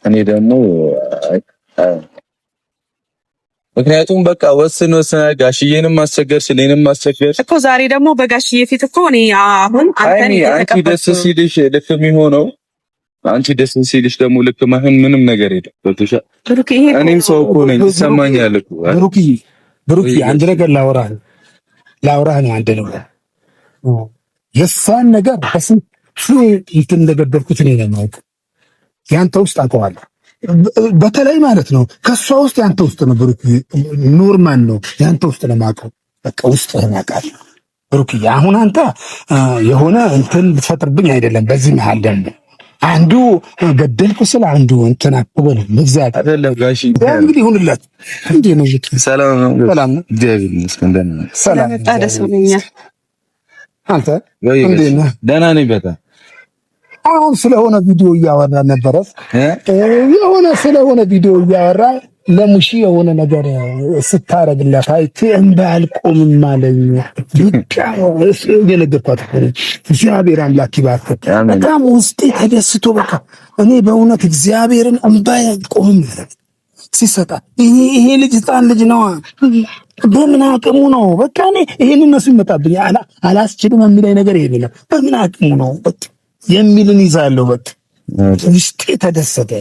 እኔ ደግሞ ምክንያቱም በቃ ወስን ጋሽዬንም ማስቸገር ስለኔንም ማስቸገር እኮ ዛሬ ደግሞ በጋሽዬ ፊት እኮ እኔ አሁን አንቺ ደስ ሲልሽ ልክ የሚሆነው አንቺ ደስ ሲልሽ ደግሞ ልክ ማህን ምንም ነገር የለም። በተሻለ እኔም ሰው እኮ ነኝ ይሰማኛል እኮ ብሩክ አንድ ነገር ላውራህ ነው አንድ ነው የሷን ነገር በስንት እንትን እንደገደልኩት እኔ ነኝ ማለት ያንተ ውስጥ አውቀዋለሁ። በተለይ ማለት ነው ከሷ ውስጥ ያንተ ውስጥ ነው ብሩክ ኖርማል ነው ያንተ ውስጥ ነው ማውቀው በቃ ውስጥ ያውቃል ብሩክ። አሁን አንተ የሆነ እንትን ልትፈጥርብኝ አይደለም። በዚህ መሃል ደግሞ አንዱ ገደልኩ ስለ አንዱ እንትን አቆበል መግዛት አይደለም ጋሺ እንግዲህ ይሁንላት እንዴ ነው ሰላም ነው ሰላም ነው እግዚአብሔር ይመስገን ደህና ነኝ ሰላም ታደሰ ነኝ አንተ እንዴ ነህ ደህና ነኝ በጣም አሁን ስለሆነ ቪዲዮ እያወራ ነበረ የሆነ ስለሆነ ቪዲዮ እያወራ ለሙሺ የሆነ ነገር ስታረግላት አይቼ እንዳልቆምም ማለኝ ቢቃው የነገርኳት እግዚአብሔር አምላክ ይባርክ። በጣም ውስጤ ተደስቶ በቃ እኔ በእውነት እግዚአብሔርን እንባይ አልቆምም ሲሰጣ ይሄ ልጅ ህፃን ልጅ ነው በምን አቅሙ ነው በቃ እኔ ይሄን እነሱ ይመጣብኝ አላስችልም የሚለኝ ነገር ይሄ ነው በምን አቅሙ ነው በቃ የሚልን ይዛለው በቃ ውስጤ ተደሰተ።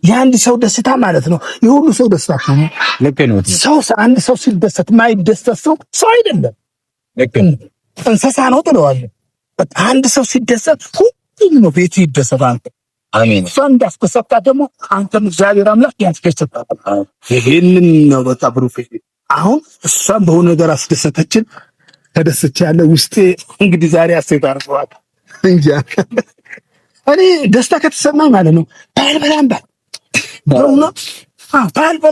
የአንድ ሰው ደስታ ማለት ነው የሁሉ ሰው ደስታ ነው። ልክ ነው። ሰው አንድ ሰው ሲደሰት ማይደሰት ሰው አይደለም። ልክ ነው። እንስሳ ነው ትለዋለህ። በቃ አንድ ሰው ሲደሰት ሁሉም ነው ቤቱ ይደሰታል። አሜን። ሰው እንዳስደሰታ ደግሞ አንተም እግዚአብሔር አምላክ ያስደሰታል። ይሄንን ነው በቃ ብሩክ አሁን እሷም በሆነ ነገር አስደሰተችን ተደስቻለሁ። ውስጤ እንግዲህ ዛሬ አስተያየት አርፈዋል እንጃ እኔ ደስታ ከተሰማኝ ማለት ነው ባልበላም ባልበላም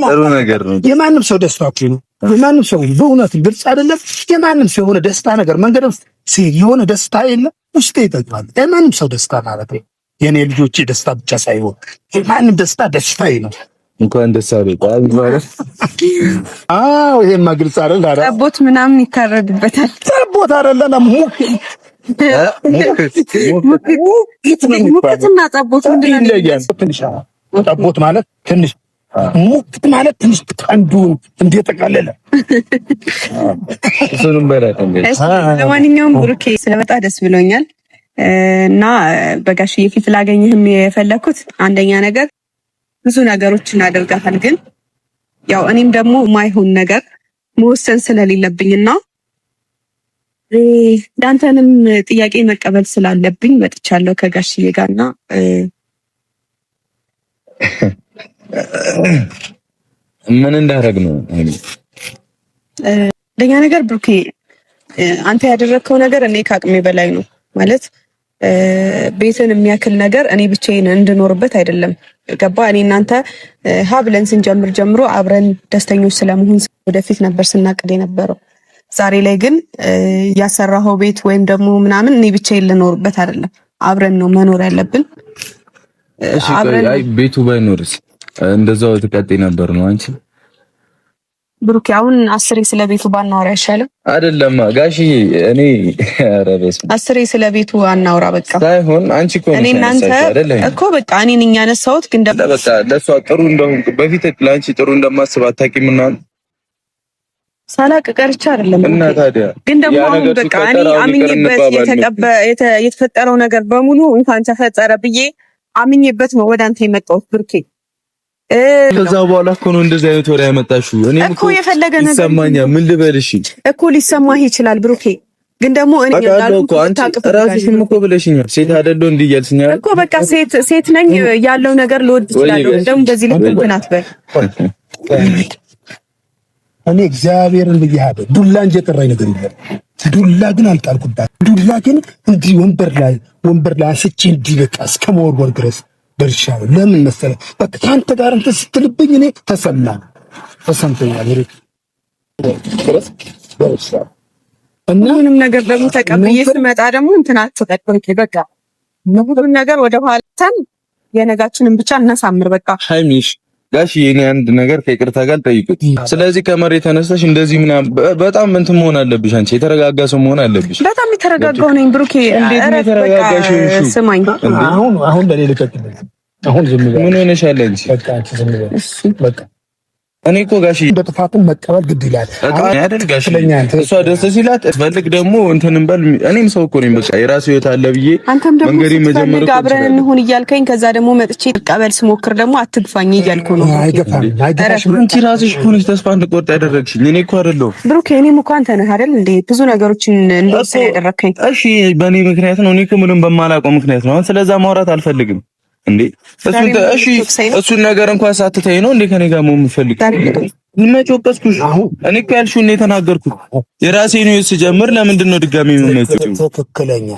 ጥሩ ነገር ነው። የማንም ሰው ደስታ እኮ ነው። የማንም ሰው በእውነት ግልጽ አይደለም። የማንም ሰው የሆነ ደስታ ነገር መንገድ ውስጥ የሆነ ደስታ የለም ውስጤ ይጠግባል። የማንም ሰው ደስታ ማለት ነው የኔ ልጆቼ ደስታ ብቻ ሳይሆን የማንም ደስታ ደስታዬ ነው። እንኳን ደስ አለህ ማለት አዎ ይሄማ ግልጽ አይደል? ጠቦት ምናምን ይታረድበታል። ጠቦት አይደለም ሙክትና ጠቦት ምንድን ነው? ጠቦት ማለት ትንሽ ሙክት ማለት ትንሽ አንዱ እንደተቀለለ እሱንም በላት እንግዲህ። ለማንኛውም ብሩኬ ስለመጣ ደስ ብሎኛል እና በጋሽዬ ፊት ላገኝህም የፈለኩት አንደኛ ነገር ብዙ ነገሮች እናደርጋታል፣ ግን ያው እኔም ደግሞ ማይሆን ነገር መወሰን ስለሌለብኝና ዳንተንም ጥያቄ መቀበል ስላለብኝ መጥቻለሁ ከጋሽዬ ጋርና ምን እንዳደረግ ነው? አንደኛ ነገር ብሩኬ አንተ ያደረግከው ነገር እኔ ከአቅሜ በላይ ነው ማለት ቤትን የሚያክል ነገር እኔ ብቻዬን እንድኖርበት አይደለም። ገባ? እኔ እናንተ ብለን ስንጀምር ጀምሮ አብረን ደስተኞች ስለመሆን ወደፊት ነበር ስናቅድ የነበረው። ዛሬ ላይ ግን ያሰራኸው ቤት ወይም ደግሞ ምናምን እኔ ብቻዬን ልኖርበት አይደለም፣ አብረን ነው መኖር ያለብን። እሺ አይ ቤቱ ባይኖርስ እንደዛው ተቀጥይ ነበር ነው አንቺ ብሩክ አሁን አስሬ ስለ ቤቱ ባናወራ አይሻልም? አይደለም ጋሽዬ እኔ አረበስ አስሬ ስለ ቤቱ አናወራ በቃ ሳይሆን አንቺ እኮ እኔ እናንተ እኮ በቃ እኔ ነኝ ያነሳሁት፣ ግን በቃ ለሷ ጥሩ እንደሆነ በፊት ለአንቺ ጥሩ እንደማስብ አታውቂምና ሳላቅ ቀርቻ አይደለም እና ታዲያ ግን ደግሞ አሁን በቃ እኔ አምኜበት የተፈጠረው ነገር በሙሉ እንኳን ተፈጠረ ብዬ አምኜበት ነው ወደ አንተ የመጣሁት ብሩኬ። ከዛ በኋላ እኮ ነው እንደዚህ አይነት ወሬ ያመጣሽው። እኔ እኮ የፈለገ ነገር ይሰማኛል። ምን ልበልሽ እኮ ሊሰማህ ይችላል ብሩኬ፣ ግን ደግሞ እኔ ያልኩት አንተ ራስሽም እኮ ብለሽኛል። ሴት አይደለሁ እንዴ እያልሽኛል እኮ በቃ ሴት ነኝ ያለው ነገር ልወድ ይችላል። ደግሞ በዚህ ልክ እንትን አትበል። እኔ እግዚአብሔርን ብያለሁ ዱላ እንጂ የቀረኝ ነገር የለም። ዱላ ግን አልጣልኩባት። ዱላ ግን እንዲህ ወንበር ላይ አንስቼ እንዲህ በቃ እስከ መወርወር ድረስ ደርሻለሁ። ለምን መሰለህ? በቃ አንተ ጋር እንትን ስትልብኝ እኔ ተሰምቶኛል። እና ምንም ነገር ደግሞ ተቀብዬ ስመጣ ደግሞ እንትን አትቀጥልኝ። በቃ ምንም ነገር ወደ ኋላ የነጋችንን ብቻ እናሳምር። በቃ ሃይሚሽ ጋሽ የኔ አንድ ነገር ከይቅርታ ጋር ጠይቁት። ስለዚህ ከመሬት ተነስተሽ እንደዚህ ምናምን በጣም እንትን መሆን አለብሽ። አንቺ የተረጋጋ ሰው መሆን አለብሽ። በጣም የተረጋጋው ነኝ ብሩኬ። እንዴት ነው የተረጋጋሽ? ስማኝ አሁን ለኔ ልቀጥልኝ። አሁን ዝም ብለህ ምን ሆነሻል አንቺ? በቃ አንቺ ዝም ብለህ በቃ እኔ እኮ ጋሺ እንደ ጥፋቱን መቀበል ግድ ይላል። አይደል ጋሺ? እሷ ደስ ሲላት ፈልግ ደግሞ እንትንም በል እኔም ሰው እኮ ነኝ። በቃ የራሱ ህይወት አለ ብዬ መንገዴ መጀመር እኮ አብረን እንሁን እያልከኝ ከዛ ደግሞ መጥቼ ቀበል ስሞክር ደግሞ አትግፋኝ እያልኩ ነው። አይገፋም። አንቺ ራስሽ እኮ ነሽ ተስፋ እንድቆርጥ ያደረግሽኝ። እኔ እኮ አይደለሁም ብሩክ። እኔም እኮ አንተ ነህ አይደል እንዴ ብዙ ነገሮችን እንደወሰደ ያደረከኝ። እሺ በእኔ ምክንያት ነው። እኔ እኮ ምንም በማላውቀው ምክንያት ነው። አሁን ስለዛ ማውራት አልፈልግም እንዴ። እሱን ነገር እንኳን ሳትተይ ነው እንዴ ከኔ ጋር መሆን የምፈልግ? መጮቀስኩሽ እኔ እኮ ያልሽውን ነው የተናገርኩት። የራሴን ነው ስጀምር ለምንድን ነው ድጋሚ የምመጪው? ትክክለኛ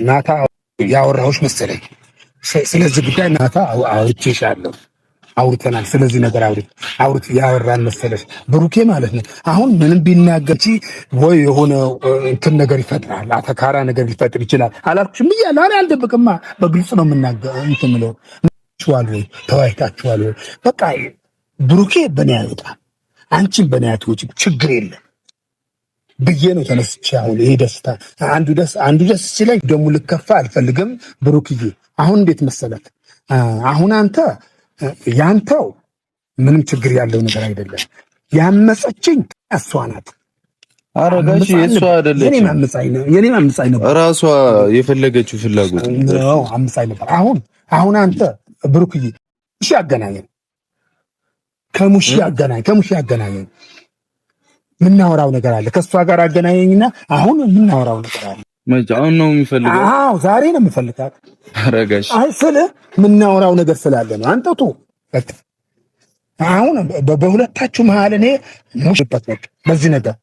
ናታ ያወራሁሽ መሰለኝ። ስለዚህ ጉዳይ ናታ አውርቼሻለሁ፣ አውርተናል። ስለዚህ ነገር አውርት ያወራን መሰለሽ ብሩኬ ማለት ነው። አሁን ምንም ቢናገር ወይ የሆነ እንትን ነገር ይፈጥራል፣ አተካራ ነገር ሊፈጥር ይችላል። አላልኩሽም ብያለሁ። እኔ አልደብቅማ፣ በግልጽ ነው የምናገር እንትን የምለው ወይ ተወያይታችኋል ወይ? በቃ ብሩኬ በእኔ አይወጣ አንቺን በእኔ አትወጪ፣ ችግር የለም ብዬ ነው ተነስቼ። አሁን ይሄ ደስታ አንዱ ደስ ሲለኝ ደግሞ ልከፋ አልፈልግም። ብሩክዬ አሁን እንዴት መሰለህ፣ አሁን አንተ ያንተው ምንም ችግር ያለው ነገር አይደለም። ያመፀችኝ እሷ ናት። አረጋሽ እሷ አይደለች። የኔ ማምጻይ ነው ራሷ የፈለገችው ፍላጎት ነው። አምጻይ ነበር። አሁን አንተ ብሩክዬ ሙሺ አገናኘን፣ ከሙሺ አገናኘን። ምናወራው ነገር አለ፣ ከሷ ጋር አገናኘኝና አሁን ምናወራው ነገር አለ። አሁን ነው የሚፈልገው? አዎ ዛሬ ነው የምፈልጋት። አረጋሽ አይ ምናወራው ነገር ስላለ ነው። አንተ በቃ አሁን በሁለታችሁ መሀል እኔ ሙሽበት ነው በዚህ ነገር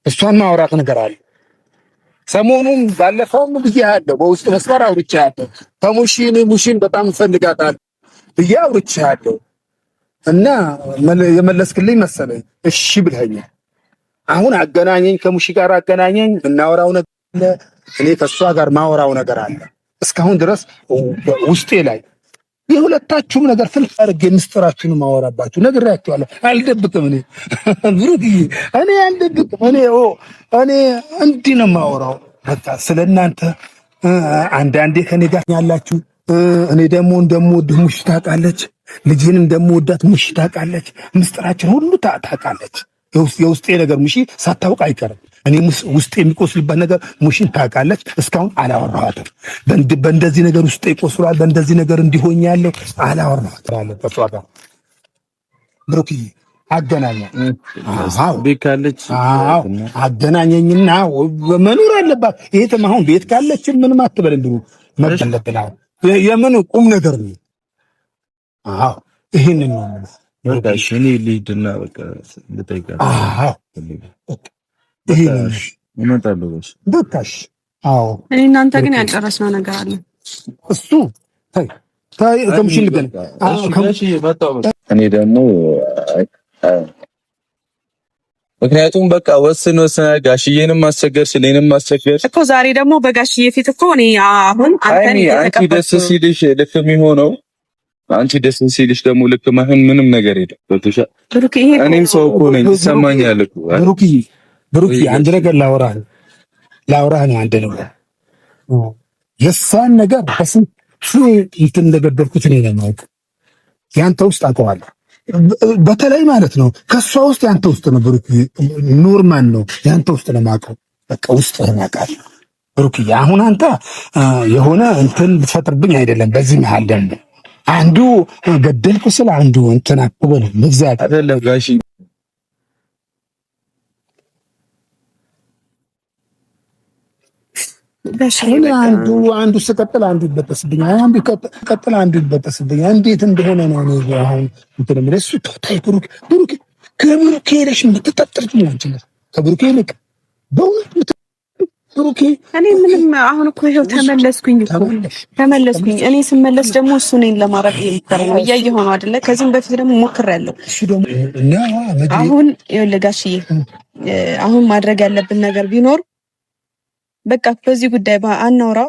እሷን ማውራት ነገር አለ። ሰሞኑን ባለፈውም ብያለሁ፣ በውስጥ መስመር አውርቻለሁ። ሙሺን በጣም እፈልጋታለሁ ብዬ አውርቻለሁ እና የመለስክልኝ መሰለኝ እሺ ብለኸኛል። አሁን አገናኘኝ፣ ከሙሺ ጋር አገናኘኝ። እናወራው ነገር እኔ ከሷ ጋር ማወራው ነገር አለ። እስካሁን ድረስ ውስጤ ላይ የሁለታችሁም ነገር ፍልፍ አድርጌ ምስጢራችሁን ማወራባችሁ ነግሬያችኋለሁ። አልደብቅም። እኔ ብሩክዬ እኔ አልደብቅም። እኔ እንዲህ ነው የማወራው። በቃ ስለእናንተ አንዳንዴ ከኔ ጋር ያላችሁ እኔ ደግሞ እንደምወድህ ሙሽ ታውቃለች። ልጅህን እንደምወዳት ሙሽ ታውቃለች። ምስጢራችን ሁሉ ታውቃለች። የውስጤ ነገር ሙሽ ሳታውቅ አይቀርም። እኔ ውስጤ የሚቆስልበት ነገር ሙሽን ታውቃለች። እስካሁን አላወራኋትም። በእንደዚህ ነገር ውስጤ ይቆስሏል፣ በእንደዚህ ነገር እንዲሆኝ ያለው አላወራኋትም። ከሷ ጋር ብሩክዬ አገናኘኝና መኖር አለባት። ይሄ አሁን ቤት ካለችን ምንም አትበልን ብሩ መበለብና የምን ቁም ነገር ነው? አዎ ይሄንን ነው በቃ እኔ ልሂድና በቃ ልጠይቃት። አዎ ይሄንን እመጣለሁ። በቃሽ። አዎ እኔ እናንተ ግን ያልጨረስነው ነገር አለ። እሱ ታይ ከምሽን ልገን እኔ ደግሞ ምክንያቱም በቃ ወስነ ጋሽዬንም ማስቸገር እኔንም ማስቸገር እኮ ዛሬ ደግሞ በጋሽዬ ፊት እኮ እኔ አሁን አንቺ ደስ ሲልሽ ልክ የሚሆነው አንቺ ደስ ሲልሽ ደግሞ ልክ ማህን ምንም ነገር የለም። በተሻለ እኔም ሰው እኮ ነኝ፣ ይሰማኛል እኮ ብሩክዬ አንድ ነገር ላወራህ ነው። አንድ ነገር የእሷን ነገር በስንት እንትን እንደገደልኩት እኔ ነኝ ማለት ያንተ ውስጥ አውቀዋለሁ። በተለይ ማለት ነው ከሷ ውስጥ ያንተ ውስጥ ነው ብሩክዬ፣ ኖርማል ነው ያንተ ውስጥ ነው የማውቀው። በቃ ውስጥ ያውቃል ብሩክዬ። አሁን አንተ የሆነ እንትን ልትፈጥርብኝ አይደለም። በዚህ መሀል ደግሞ አንዱ ገደልኩ ስለ አንዱ እንትን አቅበል መግዛት አይደለም ጋሺ። አንዱ ስቀጥል አንዱ ይበጠስብኛል፣ አንዱ ቀጥል አንዱ ይበጠስብኛል። እንዴት እንደሆነ ነው እኔ አሁን እንትን ምን እሱ ታይ ብሩክ ከብሩክ ሄደሽ የምትጠጥርት ነው እንጂ ከብሩክ ይልቅ በእውነት ብሩክ እኔ ምንም አሁን እኮ ይኸው ተመለስኩኝ። እኔ ስመለስ ደግሞ እሱ እኔን ለማድረግ የሚጠራ ነው እያየሁ ነው አይደለ? ከዚህም በፊት ደግሞ ሞክሬያለሁ። አሁን ይኸውልህ ጋሽዬ፣ አሁን ማድረግ ያለብን ነገር ቢኖር በቃ በዚህ ጉዳይ አናውራ።